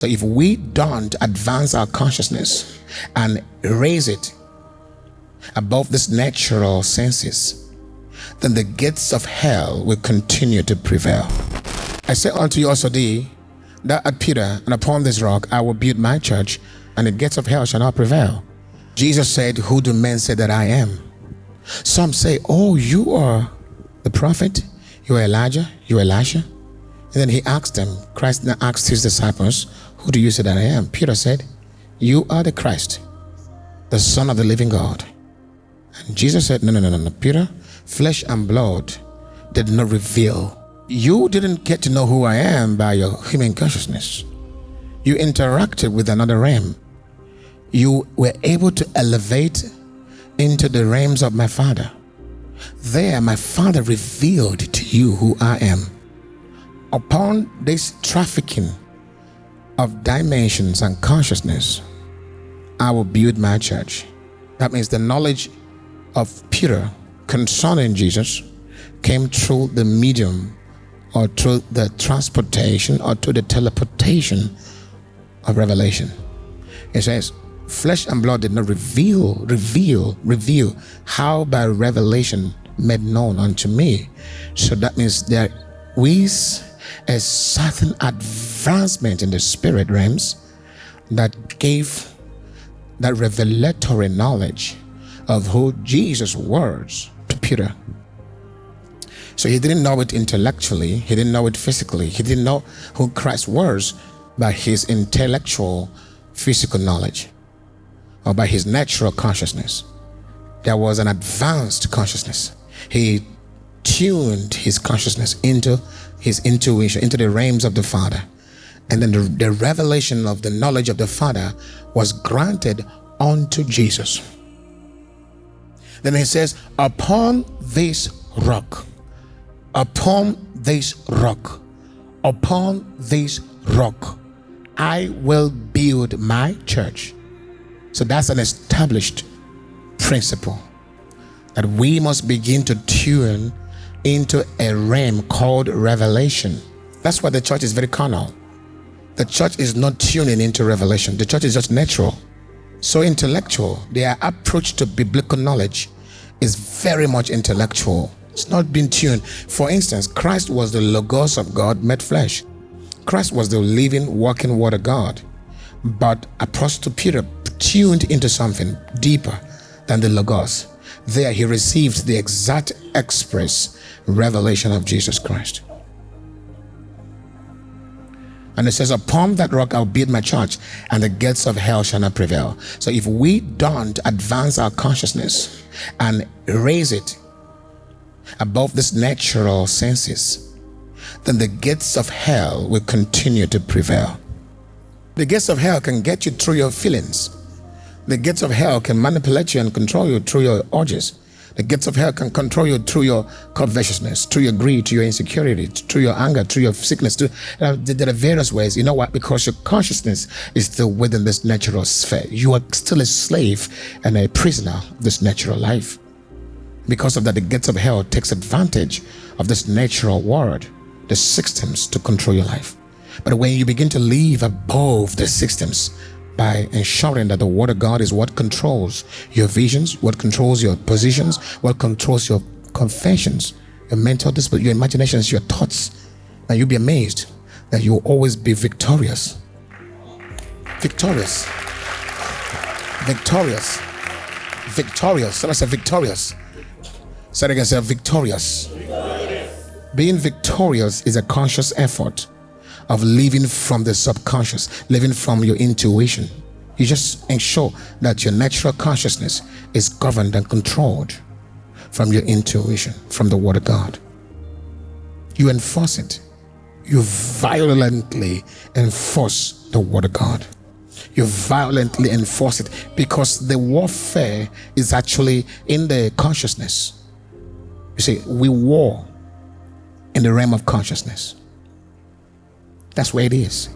So if we don't advance our consciousness and raise it above these natural senses, then the gates of hell will continue to prevail. I say unto you also that at Peter, and upon this rock I will build my church, and the gates of hell shall not prevail. Jesus said, who do men say that I am? Some say, oh, you are the prophet, you are Elijah, you are Elisha. And then he asked them, Christ now asked his disciples, who do you say that I am? Peter said, you are the Christ, the Son of the living God. And Jesus said, no, Peter, flesh and blood did not reveal. You didn't get to know who I am by your human consciousness. You interacted with another realm. You were able to elevate into the realms of my Father. There, my Father revealed to you who I am. Upon this trafficking of dimensions and consciousness, I will build my church. That means the knowledge of Peter concerning Jesus came through the medium, or through the transportation, or through the teleportation of revelation. It says, flesh and blood did not reveal how by revelation made known unto me. So that means there is a certain advancement in the spirit realms that gave that revelatory knowledge of who Jesus was to Peter. So he didn't know it intellectually, he didn't know it physically, he didn't know who Christ was by his intellectual physical knowledge or by his natural consciousness. There was an advanced consciousness. He tuned his consciousness into his intuition, into the realms of the Father. And then the revelation of the knowledge of the Father was granted unto Jesus. Then he says, upon this rock, upon this rock, upon this rock, I will build my church. So that's an established principle that we must begin to tune into a realm called revelation. That's why the church is very carnal. The church is not tuning into revelation. The church is just natural, so intellectual. Their approach to biblical knowledge is very much intellectual. It's not been tuned. For instance, Christ was the Logos of God made flesh. Christ was the living, walking word of God. But Apostle Peter tuned into something deeper than the Logos. There he received the exact express revelation of Jesus Christ. And it says, upon that rock I'll build my church, and the gates of hell shall not prevail. So if we don't advance our consciousness and raise it above these natural senses, then the gates of hell will continue to prevail. The gates of hell can get you through your feelings. The gates of hell can manipulate you and control you through your urges. The gates of hell can control you through your covetousness, through your greed, through your insecurity, through your anger, through your sickness. There are various ways. You know what? Because your consciousness is still within this natural sphere. You are still a slave and a prisoner of this natural life. Because of that, the gates of hell takes advantage of this natural world, the systems, to control your life. But when you begin to live above the systems, by ensuring that the word of God is what controls your visions, what controls your positions, what controls your confessions, your mental discipline, your imaginations, your thoughts, and you'll be amazed that you'll always be victorious. Victorious. Victorious. Victorious. Someone say victorious. Say it again, say victorious. Victorious. Being victorious is a conscious effort of living from the subconscious, living from your intuition. You just ensure that your natural consciousness is governed and controlled from your intuition, from the word of God. You enforce it. You violently enforce the word of God. You violently enforce it, because the warfare is actually in the consciousness. You see, we war in the realm of consciousness. That's where it is.